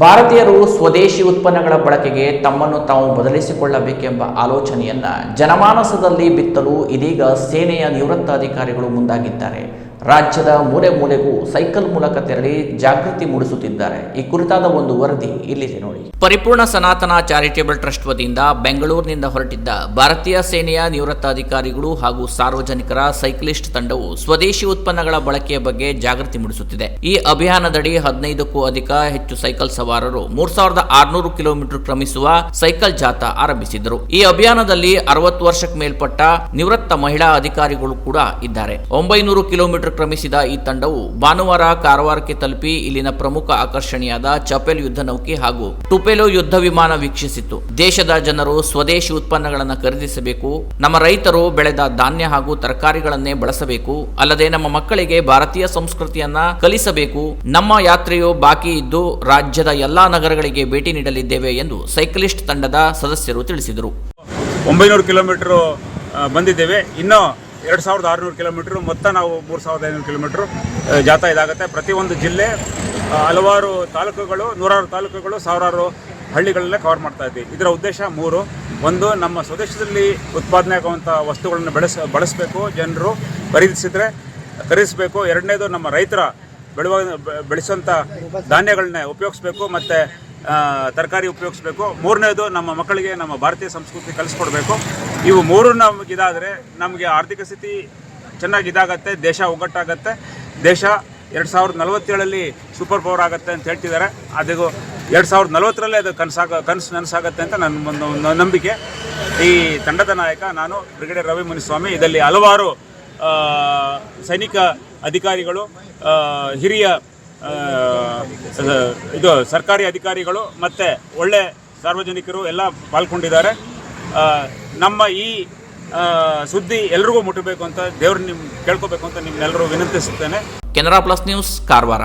ಭಾರತೀಯರು ಸ್ವದೇಶಿ ಉತ್ಪನ್ನಗಳ ಬಳಕೆಗೆ ತಮ್ಮನ್ನು ತಾವು ಬದಲಿಸಿಕೊಳ್ಳಬೇಕೆಂಬ ಆಲೋಚನೆಯನ್ನ ಜನಮಾನಸದಲ್ಲಿ ಬಿತ್ತಲು ಇದೀಗ ಸೇನೆಯ ನಿವೃತ್ತ ಅಧಿಕಾರಿಗಳು ಮುಂದಾಗಿದ್ದಾರೆ. ರಾಜ್ಯದ ಮೂಲೆ ಮೂಲೆಗೂ ಸೈಕಲ್ ಮೂಲಕ ತೆರಳಿ ಜಾಗೃತಿ ಮೂಡಿಸುತ್ತಿದ್ದಾರೆ. ಈ ಕುರಿತಾದ ಒಂದು ವರದಿ ಇಲ್ಲಿದೆ ನೋಡಿ. ಪರಿಪೂರ್ಣ ಸನಾತನ ಚಾರಿಟೇಬಲ್ ಟ್ರಸ್ಟ್ ವತಿಯಿಂದ ಬೆಂಗಳೂರಿನಿಂದ ಹೊರಟಿದ್ದ ಭಾರತೀಯ ಸೇನೆಯ ನಿವೃತ್ತ ಅಧಿಕಾರಿಗಳು ಹಾಗೂ ಸಾರ್ವಜನಿಕರ ಸೈಕ್ಲಿಸ್ಟ್ ತಂಡವು ಸ್ವದೇಶಿ ಉತ್ಪನ್ನಗಳ ಬಳಕೆಯ ಬಗ್ಗೆ ಜಾಗೃತಿ ಮೂಡಿಸುತ್ತಿದೆ. ಈ ಅಭಿಯಾನದಡಿ 15ಕ್ಕೂ ಹೆಚ್ಚು ಸೈಕಲ್ ಸವಾರರು 3600 ಕಿಲೋಮೀಟರ್ ಕ್ರಮಿಸುವ ಸೈಕಲ್ ಜಾಥಾ ಆರಂಭಿಸಿದರು. ಈ ಅಭಿಯಾನದಲ್ಲಿ 60 ವರ್ಷಕ್ಕೆ ಮೇಲ್ಪಟ್ಟ ನಿವೃತ್ತ ಮಹಿಳಾ ಅಧಿಕಾರಿಗಳು ಕೂಡ ಇದ್ದಾರೆ. 900 ಕಿಲೋಮೀಟರ್ ಕ್ರಮಿಸಿದ ಈ ತಂಡವು ಭಾನುವಾರ ಕಾರವಾರಕ್ಕೆ ತಲುಪಿ ಇಲ್ಲಿನ ಪ್ರಮುಖ ಆಕರ್ಷಣೆಯಾದ ಚಪೆಲ್ ಯುದ್ಧ ನೌಕೆ ಹಾಗೂ ಟುಪೆಲೋ ಯುದ್ಧ ವಿಮಾನ ವೀಕ್ಷಿಸಿತು. ದೇಶದ ಜನರು ಸ್ವದೇಶಿ ಉತ್ಪನ್ನಗಳನ್ನು ಖರೀದಿಸಬೇಕು, ನಮ್ಮ ರೈತರು ಬೆಳೆದ ಧಾನ್ಯ ಹಾಗೂ ತರಕಾರಿಗಳನ್ನೇ ಬಳಸಬೇಕು, ಅಲ್ಲದೆ ನಮ್ಮ ಮಕ್ಕಳಿಗೆ ಭಾರತೀಯ ಸಂಸ್ಕೃತಿಯನ್ನ ಕಲಿಸಬೇಕು. ನಮ್ಮ ಯಾತ್ರೆಯು ಬಾಕಿ ಇದ್ದು ರಾಜ್ಯದ ಎಲ್ಲಾ ನಗರಗಳಿಗೆ ಭೇಟಿ ನೀಡಲಿದ್ದೇವೆ ಎಂದು ಸೈಕ್ಲಿಸ್ಟ್ ತಂಡದ ಸದಸ್ಯರು ತಿಳಿಸಿದರು. 900 ಕಿಲೋಮೀಟರ್ ಬಂದಿದ್ದೇವೆ. ಇನ್ನು 2600 ಕಿಲೋಮೀಟರ್, ಮೊತ್ತ ನಾವು 3500 ಕಿಲೋಮೀಟರ್ ಜಾಥಾ ಇದಾಗುತ್ತೆ. ಪ್ರತಿಯೊಂದು ಜಿಲ್ಲೆ ಹಲವಾರು ತಾಲೂಕುಗಳು, ನೂರಾರು ತಾಲೂಕುಗಳು, ಸಾವಿರಾರು ಹಳ್ಳಿಗಳಲ್ಲೇ ಕವರ್ ಮಾಡ್ತಾ ಇದ್ದೀವಿ. ಇದರ ಉದ್ದೇಶ 3. ಒಂದು, ನಮ್ಮ ಸ್ವದೇಶದಲ್ಲಿ ಉತ್ಪಾದನೆ ಆಗುವಂಥ ವಸ್ತುಗಳನ್ನು ಬಳಸಬೇಕು, ಜನರು ಖರೀದಿಸಬೇಕು. ಎರಡನೇದು, ನಮ್ಮ ರೈತರ ಬೆಳೆಸುವಂಥ ಧಾನ್ಯಗಳನ್ನ ಉಪಯೋಗಿಸ್ಬೇಕು ಮತ್ತು ತರಕಾರಿ ಉಪಯೋಗಿಸ್ಬೇಕು. ಮೂರನೇದು, ನಮ್ಮ ಮಕ್ಕಳಿಗೆ ನಮ್ಮ ಭಾರತೀಯ ಸಂಸ್ಕೃತಿ ಕಲಿಸ್ಕೊಡ್ಬೇಕು. ಇವು ಮೂರು ನಮಗಿದಾದರೆ ನಮಗೆ ಆರ್ಥಿಕ ಸ್ಥಿತಿ ಚೆನ್ನಾಗಿ ಇದಾಗತ್ತೆ, ದೇಶ ಒಗ್ಗಟ್ಟಾಗತ್ತೆ, ದೇಶ 2047 ಸೂಪರ್ ಪವರ್ ಆಗುತ್ತೆ ಅಂತ ಹೇಳ್ತಿದ್ದಾರೆ. ಅದು 2040 ಅದು ಕನಸು ನನಸಾಗತ್ತೆ ಅಂತ ನನ್ನ ಒಂದು ನಂಬಿಕೆ. ಈ ತಂಡದ ನಾಯಕ ನಾನು, ಬ್ರಿಗೇಡಿಯರ್ ರವಿ ಮುನಿಸ್ವಾಮಿ. ಇದರಲ್ಲಿ ಹಲವಾರು ಸೈನಿಕ ಅಧಿಕಾರಿಗಳು, ಹಿರಿಯ ಸರ್ಕಾರಿ ಅಧಿಕಾರಿಗಳು ಮತ್ತು ಒಳ್ಳೆ ಸಾರ್ವಜನಿಕರು ಎಲ್ಲ ಪಾಲ್ಗೊಂಡಿದ್ದಾರೆ. ನಮ್ಮ ಈ ಸುದ್ದಿ ಎಲ್ರಿಗೂ ಮುಟ್ಟಬೇಕು ಅಂತ ದೇವ್ರನ್ನ ಕೇಳ್ಕೋಬೇಕು ಅಂತ ನಿಮ್ಮೆಲ್ಲರೂ ವಿನಂತಿಸುತ್ತೇನೆ. Canara plus news, Karwar.